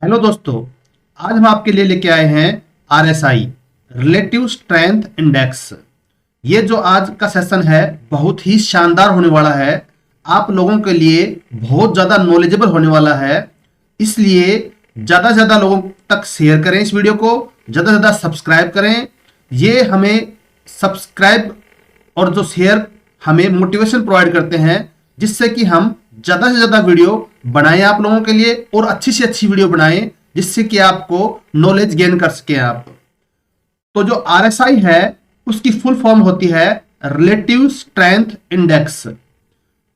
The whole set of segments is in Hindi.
हेलो दोस्तों, आज हम आपके लिए लेके आए हैं आरएसआई रिलेटिव स्ट्रेंथ इंडेक्स। ये जो आज का सेशन है बहुत ही शानदार होने वाला है। आप लोगों के लिए बहुत ज़्यादा नॉलेजेबल होने वाला है, इसलिए ज़्यादा से ज़्यादा लोगों तक शेयर करें इस वीडियो को, ज़्यादा से ज़्यादा सब्सक्राइब करें। ये हमें सब्सक्राइब और जो शेयर हमें मोटिवेशन प्रोवाइड करते हैं, जिससे कि हम ज़्यादा से ज़्यादा वीडियो बनाएं आप लोगों के लिए और अच्छी से अच्छी वीडियो बनाएं, जिससे कि आपको नॉलेज गेन कर सकें आप। तो जो आरएसआई है उसकी फुल फॉर्म होती है रिलेटिव स्ट्रेंथ इंडेक्स।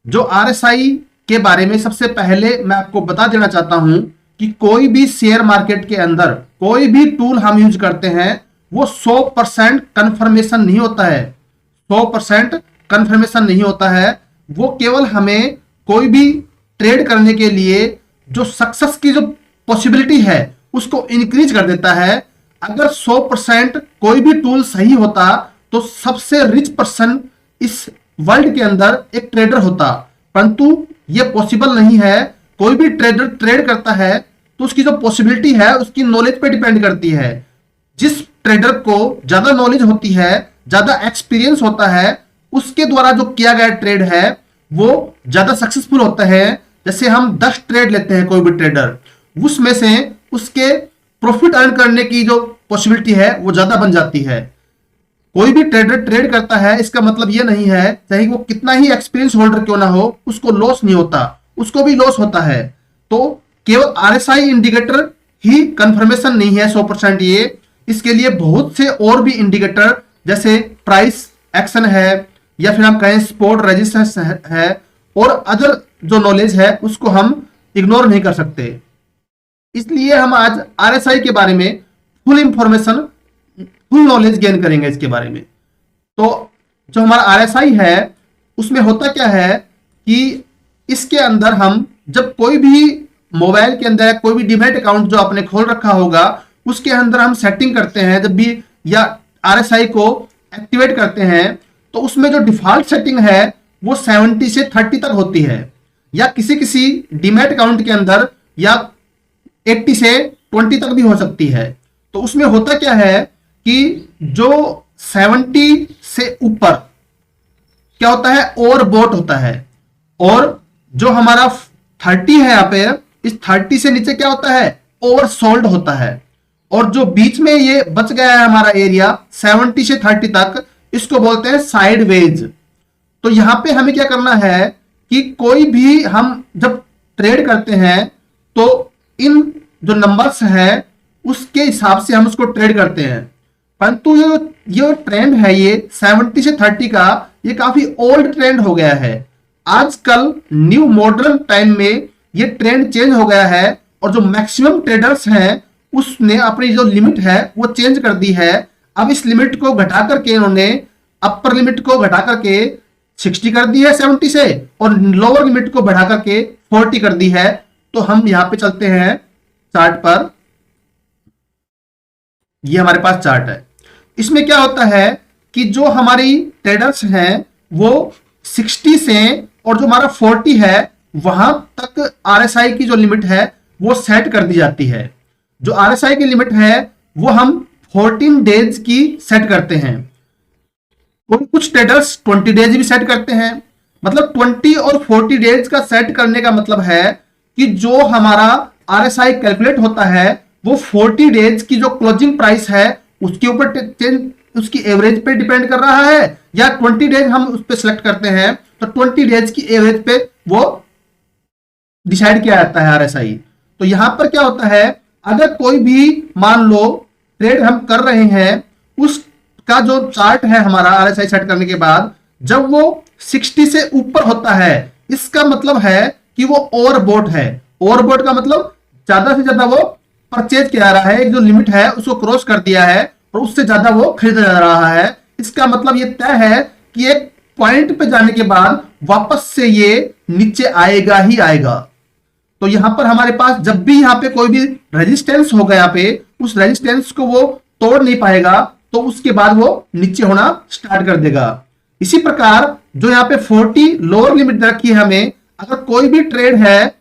जो आरएसआई के बारे में सबसे पहले मैं आपको बता देना चाहता हूं कि कोई भी शेयर मार्केट के अंदर कोई भी टूल हम यूज करते हैं वो 100% कंफर्मेशन नहीं होता है। 100% कंफर्मेशन नहीं होता है। वो केवल हमें कोई भी ट्रेड करने के लिए जो सक्सेस की जो पॉसिबिलिटी है उसको इंक्रीज कर देता है। अगर 100% कोई भी टूल सही होता तो सबसे रिच पर्सन इस वर्ल्ड के अंदर एक ट्रेडर होता, परंतु ये पॉसिबल नहीं है। कोई भी ट्रेडर ट्रेड करता है तो उसकी जो पॉसिबिलिटी है उसकी नॉलेज पे डिपेंड करती है। जिस ट्रेडर को ज्यादा नॉलेज होती है, ज्यादा एक्सपीरियंस होता है, उसके द्वारा जो किया गया ट्रेड है वो ज्यादा सक्सेसफुल होता है। जैसे हम 10 ट्रेड लेते हैं, कोई भी ट्रेडर उसमें से उसके प्रॉफिट अर्न करने की जो पॉसिबिलिटी है वो ज्यादा बन जाती है। कोई भी ट्रेडर ट्रेड करता है इसका मतलब ये नहीं है चाहे वो कितना ही एक्सपीरियंस होल्डर क्यों ना हो उसको लॉस नहीं होता, उसको भी लॉस होता है। तो केवल आरएसआई इंडिकेटर ही कंफर्मेशन नहीं है 100%। ये इसके लिए बहुत से और भी इंडिकेटर जैसे प्राइस एक्शन है या फिर हम कहें स्पॉट रेजिस्टेंस है और अदर जो नॉलेज है उसको हम इग्नोर नहीं कर सकते। इसलिए हम आज आरएसआई के बारे में full information, full knowledge gain करेंगे इसके बारे में। तो जो हमारा आरएसआई है उसमें होता क्या है कि इसके अंदर हम जब कोई भी मोबाइल के अंदर कोई भी डीमैट अकाउंट जो आपने खोल रखा होगा उसके अंदर हम सेटिंग करते हैं जब भी, या आरएसआई को एक्टिवेट करते हैं, तो उसमें जो डिफॉल्ट सेटिंग है वो 70 से 30 तक होती है, या किसी किसी डीमैट अकाउंट के अंदर या 80 से 20 तक भी हो सकती है। तो उसमें होता क्या है कि जो 70 से ऊपर क्या होता है, ओवरबॉट होता है, और जो हमारा 30 है यहाँ पे, इस 30 से नीचे क्या होता है, ओवरसोल्ड होता है। और जो बीच में ये बच गया है हमारा एरिया 70 से 30 तक, इसको बोलते हैं साइडवेज। तो यहां पे हमें क्या करना है कि कोई भी हम जब ट्रेड करते हैं तो इन जो नंबर्स है उसके हिसाब से हम उसको ट्रेड करते हैं। परंतु ये ट्रेंड है, ये 70 से 30 का, ये काफी ओल्ड ट्रेंड हो गया है। आजकल न्यू मॉडर्न टाइम में ये ट्रेंड चेंज हो गया है और जो मैक्सिमम ट्रेडर्स हैं उसने अपनी जो लिमिट है वो चेंज कर दी है। अब इस लिमिट को घटा करके इन्होंने अपर लिमिट को घटा करके 60 कर दी है 70 से, और लोअर लिमिट को बढ़ा करके 40 कर दी है। तो हम यहां पे चलते हैं चार्ट पर। ये हमारे पास चार्ट है। इसमें क्या होता है कि जो हमारी ट्रेडर्स हैं वो 60 से और जो हमारा 40 है वहां तक आरएसआई की जो लिमिट है वो सेट कर दी जाती है। जो आरएसआई की लिमिट है वो हम 14 डेज की सेट करते हैं। कुछ ट्रेडर्स 20 डेज भी सेट करते हैं। मतलब 20 और 40 डेज का सेट करने का मतलब है कि जो हमारा आरएसआई कैलकुलेट होता है वो 40 डेज की जो क्लोजिंग प्राइस है उसके ऊपर उसकी एवरेज पे डिपेंड कर रहा है, या 20 डेज हम उस पर सिलेक्ट करते हैं तो 20 डेज की एवरेज पे वो डिसाइड किया जाता है आरएसआई। तो यहां पर क्या होता है, अगर कोई भी मान लो ट्रेड हम कर रहे हैं, उसका जो चार्ट है हमारा आरएसआई सेट करने के बाद जब वो 60 से ऊपर होता है, इसका मतलब है कि वो ओवरबॉट है। ओवरबॉट का मतलब ज्यादा से ज्यादा वो परचेज किया रहा है, एक जो लिमिट है उसको क्रॉस कर दिया है और उससे ज्यादा वो खरीदा जा रहा है। इसका मतलब ये तय है कि एक पॉइंट पे जाने के बाद वापस से ये नीचे आएगा ही आएगा। तो यहां पर हमारे पास जब भी यहां पे कोई भी रेजिस्टेंस होगा, यहाँ पे उस रेजिस्टेंस को वो तोड़ नहीं पाएगा तो उसके बाद वो नीचे होना स्टार्ट कर देगा। इसी प्रकार जो यहाँ पे 40 लोअर लिमिट रखी है हमें, अगर कोई भी ट्रेड है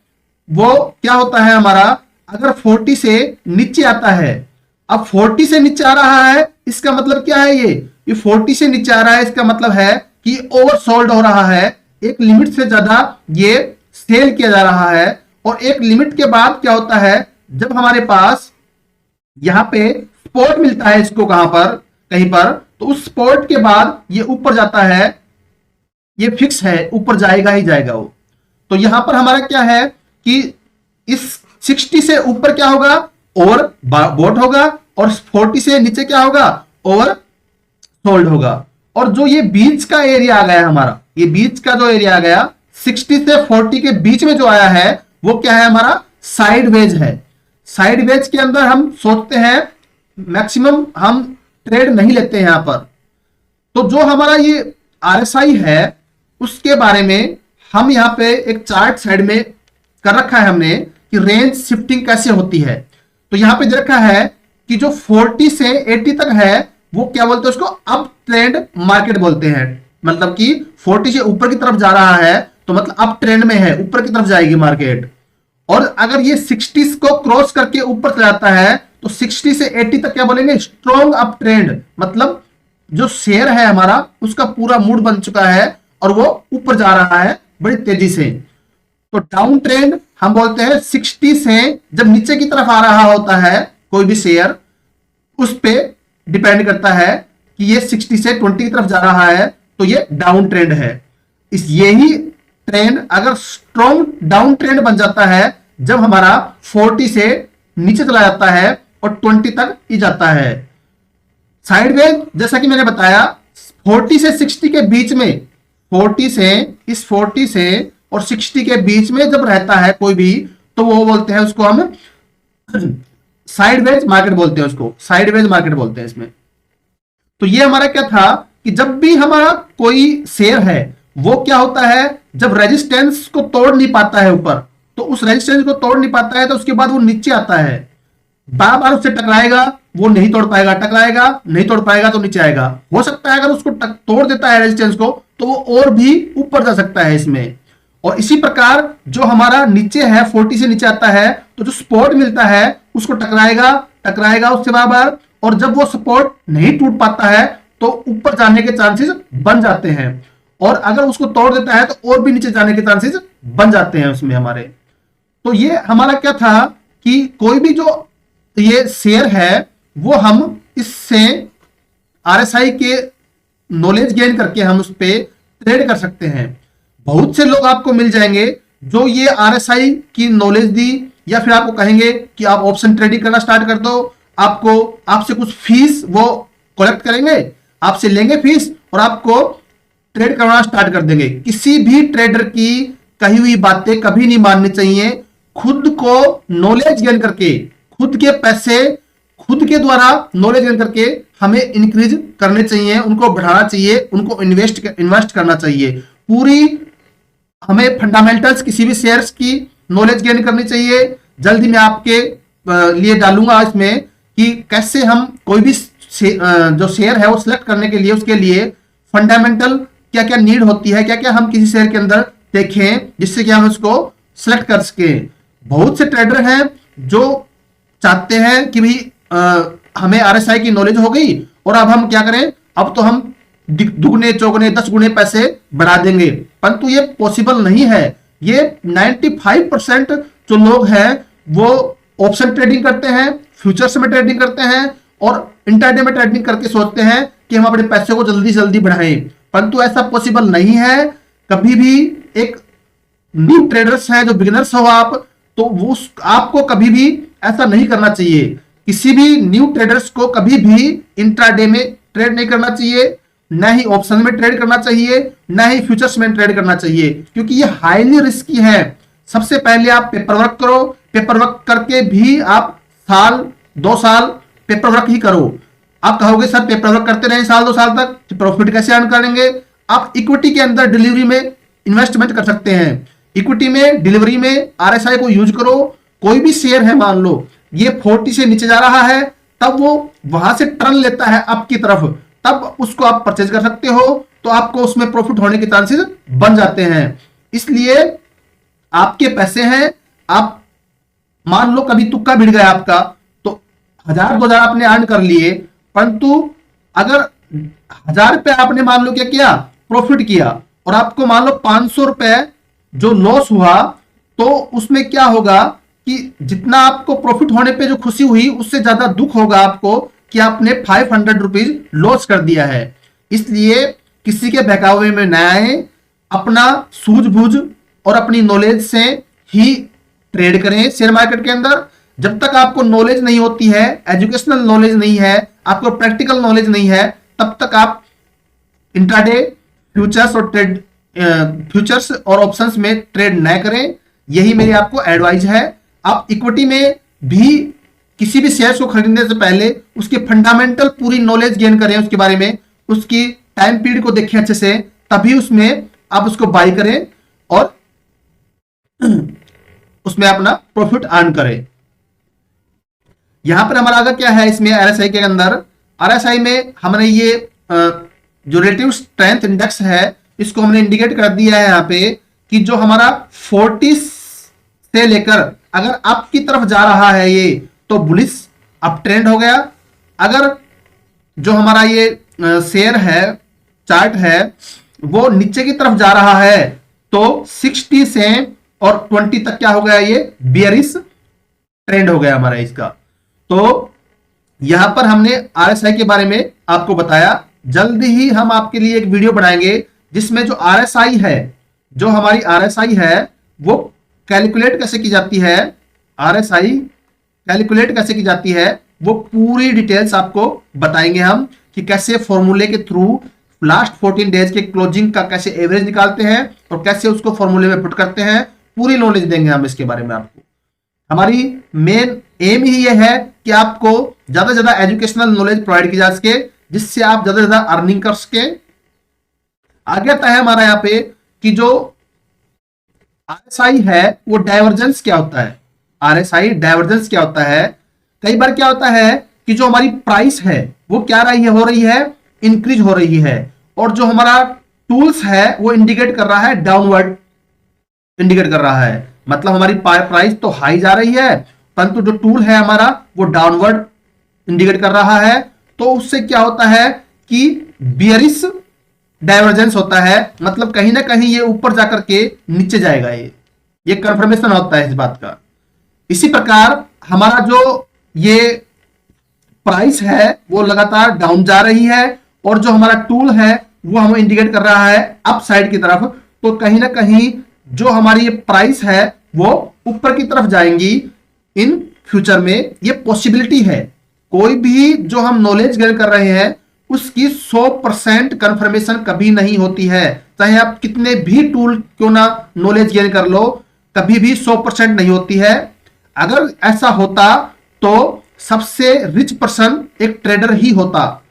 वो क्या होता है हमारा, अगर 40 से नीचे आता है, अब 40 से नीचे आ रहा है, इसका मतलब क्या है, ये 40 से नीचे आ रहा है, इसका मतलब है कि ओवरसोल्ड हो रहा है, एक लिमिट से ज्यादा ये सेल किया जा रहा है। और एक लिमिट के बाद क्या होता है, जब हमारे पास यहां पे सपोर्ट मिलता है इसको कहां पर, कहीं पर, तो उस सपोर्ट के बाद ये ऊपर जाता है, ये फिक्स है, ऊपर जाएगा ही जाएगा वो। तो यहां पर हमारा क्या है कि इस 60 से ऊपर क्या होगा, ओवर बॉट होगा, और 40 से नीचे क्या होगा, ओवर सोल्ड होगा। और जो ये बीच का एरिया आ गया हमारा, ये बीच का जो एरिया आ गया 60 से 40 के बीच में जो आया है, वो क्या है, हमारा साइड वेज है। साइड वेज के अंदर हम सोचते हैं मैक्सिमम हम ट्रेड नहीं लेते हैं यहां पर। तो जो हमारा ये आरएसआई है उसके बारे में हम यहां पे एक चार्ट साइड में कर रखा है हमने कि रेंज शिफ्टिंग कैसे होती है। तो यहां पे दे रखा है कि जो 40 से 80 तक है वो क्या बोलते हैं, उसको अप ट्रेंड मार्केट बोलते हैं। मतलब कि 40 से ऊपर की तरफ जा रहा है तो मतलब अप ट्रेंड में है, ऊपर की तरफ जाएगी मार्केट। और अगर ये 60 को क्रॉस करके ऊपर चला जाता है तो 60 से 80 तक क्या बोलेंगे, स्ट्रॉन्ग अप ट्रेंड। मतलब जो शेयर है हमारा उसका पूरा मूड बन चुका है और वो ऊपर जा रहा है बड़ी तेजी से। तो डाउन ट्रेंड हम बोलते हैं 60 से जब नीचे की तरफ आ रहा होता है कोई भी शेयर, उस पे डिपेंड करता है कि ये 60 से 20 की तरफ जा रहा है तो ये डाउन ट्रेंड है। इस यही ट्रेंड अगर स्ट्रॉन्ग डाउन ट्रेंड बन जाता है जब हमारा 40 से नीचे चला जाता है और 20 तक ही जाता है। साइडवेज जैसा कि मैंने बताया 40 से 60 के बीच में, 40 से इस 40 से और 60 के बीच में जब रहता है कोई भी, तो वो बोलते हैं उसको हम साइडवेज मार्केट बोलते हैं, उसको साइडवेज मार्केट बोलते हैं इसमें। तो ये हमारा क्या था कि जब भी हमारा कोई शेयर है वो क्या होता है, जब रेजिस्टेंस को तोड़ नहीं पाता है ऊपर, तो उस रेजिस्टेंस को तोड़ नहीं पाता है तो उसके बाद वो नीचे आता है, बार बार उससे टकराएगा, वो नहीं तोड़ पाएगा, टकराएगा नहीं तोड़ पाएगा तो नीचे आएगा। हो सकता है अगर उसको तोड़ देता है रेजिस्टेंस को तो वो और भी ऊपर जा सकता है इसमें। और इसी प्रकार जो हमारा नीचे है 40 से नीचे आता है तो जो सपोर्ट मिलता है उसको टकराएगा, टकराएगा उससे बार बार, और जब वो सपोर्ट नहीं टूट पाता है तो ऊपर जाने के चांसेस बन जाते हैं, और अगर उसको तोड़ देता है तो और भी नीचे जाने के चांसेस बन जाते हैं उसमें हमारे। तो ये हमारा क्या था कि कोई भी जो ये शेयर है वो हम इससे आरएसआई के नॉलेज गेन करके हम उस पर ट्रेड कर सकते हैं। बहुत से लोग आपको मिल जाएंगे जो ये आरएसआई की नॉलेज दी, या फिर आपको कहेंगे कि आप ऑप्शन ट्रेडिंग करना स्टार्ट कर दो, आपको आपसे कुछ फीस वो कलेक्ट करेंगे, आपसे लेंगे फीस और आपको ट्रेड करना स्टार्ट कर देंगे। किसी भी ट्रेडर की कही हुई बातें कभी नहीं माननी चाहिए। खुद को नॉलेज गेन करके, खुद के पैसे खुद के द्वारा नॉलेज गेन करके हमें इंक्रीज करने चाहिए, उनको बढ़ाना चाहिए, उनको इन्वेस्ट करना चाहिए। पूरी हमें फंडामेंटल्स किसी भी शेयर्स की नॉलेज गेन करनी चाहिए। जल्दी मैं आपके लिए डालूंगा इसमें कि कैसे हम कोई भी जो शेयर है वो सिलेक्ट करने के लिए, उसके लिए फंडामेंटल क्या क्या नीड होती है, क्या क्या हम किसी शेयर के अंदर देखें जिससे कि हम उसको सिलेक्ट कर सके। बहुत से ट्रेडर हैं जो चाहते हैं कि भाई हमें आरएसआई की नॉलेज हो गई और अब हम क्या करें, अब तो हम दुगने चौगने 10 गुने पैसे बढ़ा देंगे, परंतु ये पॉसिबल नहीं है। ये 95% जो लोग हैं वो ऑप्शन ट्रेडिंग करते हैं, फ्यूचर्स में ट्रेडिंग करते हैं और इंट्राडे में ट्रेडिंग करके सोचते हैं कि हम अपने पैसे को जल्दी जल्दी बढ़ाएं, परंतु ऐसा पॉसिबल नहीं है। कभी भी एक न्यू ट्रेडर्स हैं जो बिगिनर्स हो आप, तो वो आपको कभी भी ऐसा नहीं करना चाहिए। किसी भी न्यू ट्रेडर्स को कभी भी इंट्राडे में ट्रेड नहीं करना चाहिए, ना ही ऑप्शन में ट्रेड करना चाहिए, ना ही फ्यूचर्स में ट्रेड करना चाहिए, क्योंकि ये हाईली रिस्की है। सबसे पहले आप पेपर वर्क करो, पेपर वर्क करके भी आप साल 2 साल पेपर वर्क ही करो। आप कहोगे सर पेपर वर्क करते रहे साल 2 साल तक, तो प्रॉफिट कैसे अर्न करेंगे? आप इक्विटी के अंदर डिलीवरी में इन्वेस्टमेंट कर सकते हैं। इक्विटी में डिलीवरी में आरएसआई को यूज करो। कोई भी शेयर है, मान लो ये 40 से नीचे जा रहा है, तब वो वहां से टर्न लेता है अप की तरफ, तब उसको आप परचेज कर सकते हो, तो आपको उसमें प्रॉफिट होने के चांसेस बन जाते हैं। इसलिए आपके पैसे हैं, आप मान लो कभी तुक्का भिड़ गया आपका, तो 1000-2000 आपने अर्न कर लिए, परंतु अगर 1000 रुपए आपने मान लो क्या किया, प्रॉफिट किया, और आपको मान लो 500 रुपए जो लॉस हुआ, तो उसमें क्या होगा कि जितना आपको प्रॉफिट होने पे जो खुशी हुई, उससे ज्यादा दुख होगा आपको कि आपने 500 रुपीज लॉस कर दिया है। इसलिए किसी के बहकावे में न आए, अपना सूझबूझ और अपनी नॉलेज से ही ट्रेड करें शेयर मार्केट के अंदर। जब तक आपको नॉलेज नहीं होती है, एजुकेशनल नॉलेज नहीं है, आपको प्रैक्टिकल नॉलेज नहीं है, तब तक आप इंट्राडे फ्यूचर्स और ऑप्शंस में ट्रेड न करें। यही मेरी आपको एडवाइस है। आप इक्विटी में भी किसी भी शेयर को खरीदने से पहले उसके फंडामेंटल पूरी नॉलेज गेन करें, उसके बारे में, उसकी टाइम पीरियड को देखें अच्छे से, तभी उसमें आप उसको बाई करें और उसमें अपना प्रॉफिट अर्न करें। यहां पर हमारा आगे क्या है, इसमें आरएसआई के अंदर, आरएसआई में हमने ये जो रिलेटिव स्ट्रेंथ इंडेक्स है, इसको हमने इंडिकेट कर दिया है यहां पे कि जो हमारा 40 से लेकर अगर अप की तरफ जा रहा है ये, तो बुलिश अप ट्रेंड हो गया। अगर जो हमारा ये शेयर है, चार्ट है, वो नीचे की तरफ जा रहा है, तो 60 से और 20 तक क्या हो गया, ये बियरिश ट्रेंड हो गया हमारा इसका। तो यहां पर हमने आरएसआई के बारे में आपको बताया। जल्दी ही हम आपके लिए एक वीडियो बनाएंगे जिसमें जो आरएसआई है, जो हमारी आरएसआई है, वो कैलकुलेट कैसे की जाती है, आरएसआई कैलकुलेट कैसे की जाती है, वो पूरी डिटेल्स आपको बताएंगे हम कि कैसे फॉर्मूले के थ्रू लास्ट 14 डेज के क्लोजिंग का कैसे एवरेज निकालते हैं और कैसे उसको फॉर्मूले में पुट करते हैं। पूरी नॉलेज देंगे हम इसके बारे में आपको। हमारी मेन एम ही ये है कि आपको ज्यादा से ज्यादा एजुकेशनल नॉलेज प्रोवाइड की जा सके, जिससे आप ज्यादा से ज्यादा अर्निंग कर सके। आगे आता है हमारा यहाँ पे कि जो आरएसआई है वो डाइवर्जेंस क्या होता है। आरएसआई डाइवर्जेंस क्या होता है, कई बार क्या होता है कि जो हमारी प्राइस है वो क्या हो रही है, इंक्रीज हो रही है, और जो हमारा टूल्स है वो इंडिकेट कर रहा है डाउनवर्ड, इंडिकेट कर रहा है। मतलब हमारी प्राइस तो हाई जा रही है, परंतु जो टूल है हमारा वो डाउनवर्ड इंडिकेट कर रहा है। तो उससे क्या होता है कि बियरिश डाइवर्जेंस होता है, मतलब कहीं ना कहीं ये ऊपर जाकर के नीचे जाएगा, ये कंफर्मेशन होता है इस बात का। इसी प्रकार हमारा जो ये प्राइस है वो लगातार डाउन जा रही है, और जो हमारा टूल है वो हमें इंडिकेट कर रहा है अप साइड की तरफ। तो कहीं ना कहीं जो हमारी ये प्राइस है वो ऊपर की तरफ जाएंगी इन फ्यूचर में, ये पॉसिबिलिटी है। कोई भी जो हम नॉलेज गेन कर रहे हैं उसकी 100% कंफर्मेशन कभी नहीं होती है, चाहे आप कितने भी टूल क्यों ना नॉलेज गेन कर लो, कभी भी 100% नहीं होती है। अगर ऐसा होता तो सबसे रिच पर्सन एक ट्रेडर ही होता।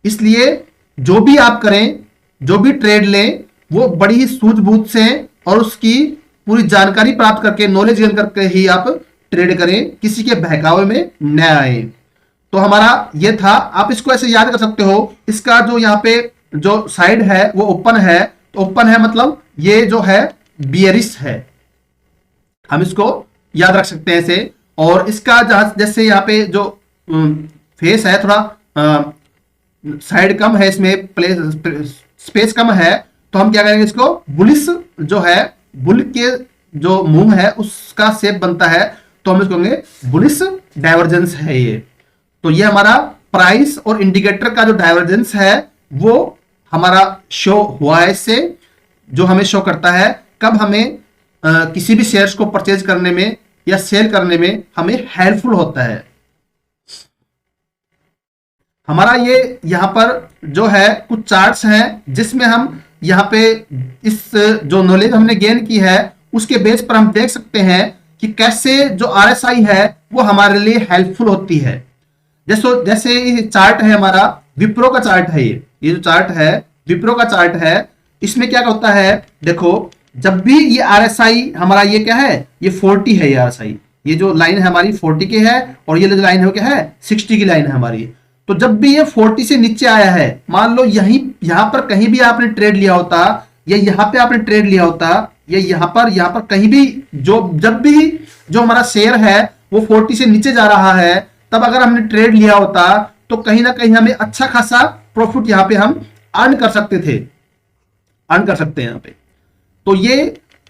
इसलिए जो भी आप करें, जो भी ट्रेड लें, वो बड़ी ही सूझबूझ से और उसकी पूरी जानकारी प्राप्त करके, नॉलेज गेन करके ही आप ट्रेड करें, किसी के बहकावे में न आए। तो हमारा ये था, आप इसको ऐसे याद कर सकते हो। इसका जो यहाँ पे जो साइड है वो ओपन है, तो ओपन है मतलब ये जो है बियरिश है, हम इसको याद रख सकते हैं ऐसे। और इसका जैसे यहाँ पे जो फेस है, थोड़ा साइड कम है, इसमें स्पेस कम है, तो हम क्या करेंगे, इसको बुलिश जो है, बुल के जो मुंह है उसका शेप बनता है, तो हम इसको कहेंगे बुलिश डाइवर्जेंस है ये। तो ये हमारा प्राइस और इंडिकेटर का जो डाइवर्जेंस है वो हमारा शो हुआ है इससे, जो हमें शो करता है कब हमें किसी भी शेयर्स को परचेज करने में या सेल करने में हमें हेल्पफुल होता है। हमारा ये यहां पर जो है कुछ चार्ट्स हैं जिसमें हम यहाँ पे इस जो नॉलेज हमने गेन की है उसके बेस पर हम देख सकते हैं कि कैसे जो आरएसआई है वो हमारे लिए हेल्पफुल होती है। जैसे ये चार्ट है हमारा, विप्रो का चार्ट है, ये जो चार्ट है विप्रो का चार्ट है। इसमें क्या होता है, देखो जब भी ये आरएसआई हमारा ये क्या है, ये 40 है, ये आरएसआई, ये जो लाइन है हमारी 40 की है, और ये जो लाइन है वो क्या है, 60 की लाइन है हमारी। तो जब भी ये 40 से नीचे आया है, मान लो यहां पर कहीं भी आपने ट्रेड लिया होता, या यहां पे आपने ट्रेड लिया होता, या यहां पर कहीं भी जब भी जो हमारा शेयर है वो 40 से नीचे जा रहा है, तब अगर हमने ट्रेड लिया होता तो कहीं ना कहीं हमें अच्छा खासा प्रॉफिट यहां पे हम अर्न कर सकते थे, अर्न कर सकते हैं यहां पे। तो ये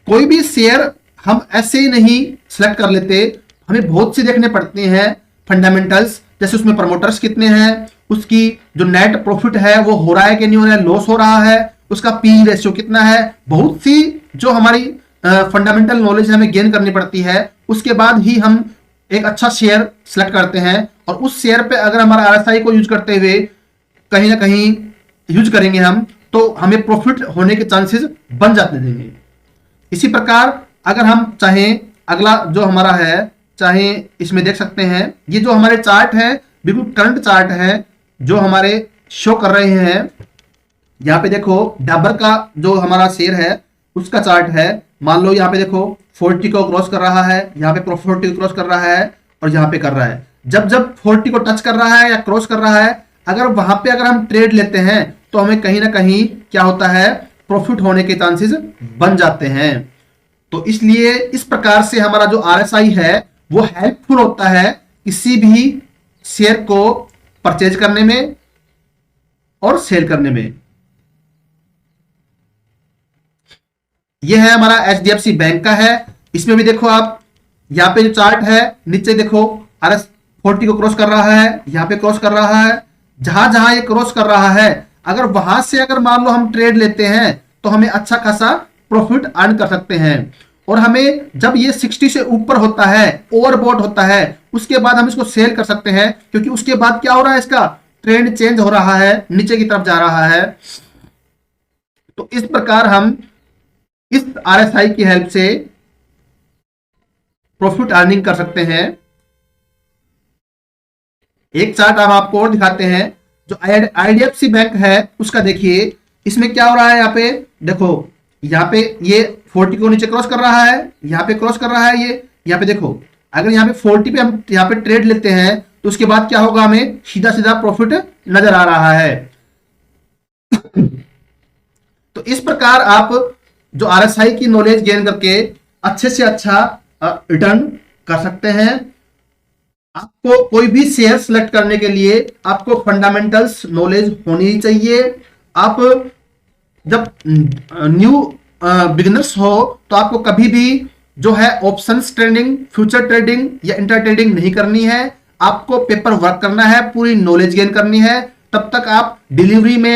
कोई भी शेयर हम ऐसे ही नहीं सिलेक्ट कर लेते, हमें बहुत से देखने पड़ते हैं फंडामेंटल्स, जैसे उसमें प्रमोटर्स कितने हैं, उसकी जो नेट प्रॉफिट है वो हो रहा है कि नहीं हो रहा है, लॉस हो रहा है, उसका पी रेशियो कितना है, बहुत सी जो हमारी फंडामेंटल नॉलेज हमें गेन करनी पड़ती है। उसके बाद ही हम एक अच्छा शेयर सेलेक्ट करते हैं, और उस शेयर पे अगर हमारा आरएसआई को यूज करते हुए कहीं ना कहीं यूज करेंगे हम, तो हमें प्रॉफिट होने के चांसेस बन जाते देंगे। इसी प्रकार अगर हम चाहें अगला जो हमारा है, चाहे इसमें देख सकते हैं, ये जो हमारे चार्ट है बिल्कुल करंट चार्ट है जो हमारे शो कर रहे हैं। यहाँ पे देखो डाबर का जो हमारा शेयर है उसका चार्ट है, मान लो यहाँ पे देखो 40 को क्रॉस कर रहा है, यहाँ पे 40 को क्रॉस कर रहा है, और यहाँ पे कर रहा है। जब जब 40 को टच कर रहा है या क्रॉस कर रहा है, अगर वहां पे अगर हम ट्रेड लेते हैं तो हमें कहीं ना कहीं क्या होता है, प्रॉफिट होने के चांसेस बन जाते हैं। तो इसलिए इस प्रकार से हमारा जो आरएसआई है वो हेल्पफुल होता है किसी भी शेयर को परचेज करने में और सेल करने में। यह है हमारा एचडीएफसी बैंक का है, इसमें भी देखो आप, यहां पे जो चार्ट है नीचे देखो आरएस 40 को क्रॉस कर रहा है, यहां पे क्रॉस कर रहा है, जहां जहां ये क्रॉस कर रहा है अगर वहां से अगर मान लो हम ट्रेड लेते हैं तो हमें अच्छा खासा प्रॉफिट अर्न कर सकते हैं। और हमें जब ये 60 से ऊपर होता है, ओवरबॉट होता है, उसके बाद हम इसको सेल कर सकते हैं, क्योंकि उसके बाद क्या हो रहा है, इसका ट्रेंड चेंज हो रहा है, नीचे की तरफ जा रहा है। तो इस प्रकार हम इस आरएसआई की हेल्प से प्रॉफिट अर्निंग कर सकते हैं। एक चार्ट हम आपको और दिखाते हैं, जो आईडीएफसी बैंक है उसका देखिए, इसमें क्या हो रहा है, यहाँ पे देखो, यहाँ पे ये 40 को नीचे क्रॉस कर रहा है, यहाँ पे क्रॉस कर रहा है, ये यहाँ पे देखो, अगर यहाँ पे 40 पे हम यहाँ पे ट्रेड लेते हैं तो उसके बाद क्या होगा, हमें सीधा सीधा प्रॉफिट नजर आ रहा है। तो इस प्रकार आप जो आरएसआई की नॉलेज गेन करके अच्छे से अच्छा रिटर्न कर सकते हैं। आपको कोई भी शेयर सेलेक्ट करने के लिए आपको फंडामेंटल्स नॉलेज होनी ही चाहिए। आप जब न्यू बिगिनर्स हो तो आपको कभी भी जो है ऑप्शंस ट्रेडिंग, फ्यूचर ट्रेडिंग या इंटर ट्रेडिंग नहीं करनी है। आपको पेपर वर्क करना है, पूरी नॉलेज गेन करनी है। तब तक आप डिलीवरी में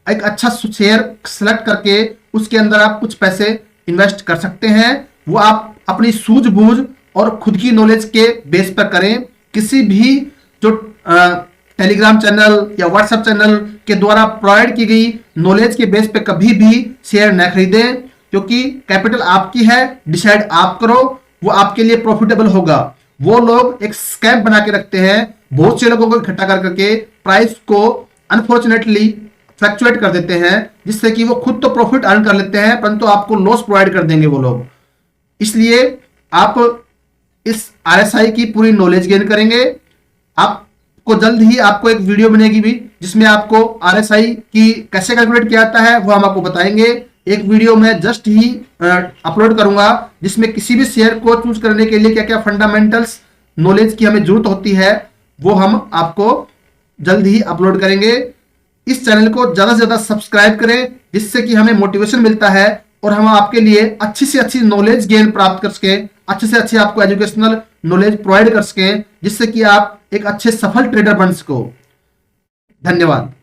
एक अच्छा शेयर सेलेक्ट करके उसके अंदर आप कुछ पैसे इन्वेस्ट कर सकते हैं। वो आप अपनी सूझबूझ और खुद की नॉलेज के बेस पर करें। किसी भी जो टेलीग्राम चैनल या व्हाट्सएप चैनल के द्वारा प्रोवाइड की गई नॉलेज के बेस पे कभी भी शेयर न खरीदें, क्योंकि कैपिटल आपकी है, डिसाइड आप करो, वो आपके लिए प्रॉफिटेबल होगा। वो लोग एक स्कैम बना के रखते हैं, बहुत से लोगों को इकट्ठा कर करके प्राइस को अनफॉर्चुनेटली फ्लक्चुएट कर देते हैं, जिससे कि वो खुद तो प्रॉफिट अर्न कर लेते हैं परंतु आपको लॉस प्रोवाइड कर देंगे वो लोग। इसलिए आप इस आरएसआई की पूरी नॉलेज गेन करेंगे। आपको जल्द ही आपको एक वीडियो बनेगी भी जिसमें आपको आरएसआई की कैसे कैलकुलेट किया जाता है वो हम आपको बताएंगे। एक वीडियो में जस्ट ही अपलोड करूंगा जिसमें किसी भी शेयर को चूज करने के लिए क्या क्या फंडामेंटल्स नॉलेज की हमें जरूरत होती है वो हम आपको जल्द ही अपलोड करेंगे। इस चैनल को ज्यादा से ज्यादा सब्सक्राइब करें, जिससे कि हमें मोटिवेशन मिलता है और हम आपके लिए अच्छी से अच्छी नॉलेज गेन प्राप्त कर सके, अच्छे से अच्छे आपको एजुकेशनल नॉलेज प्रोवाइड कर सकें, जिससे कि आप एक अच्छे सफल ट्रेडर बन सको। धन्यवाद।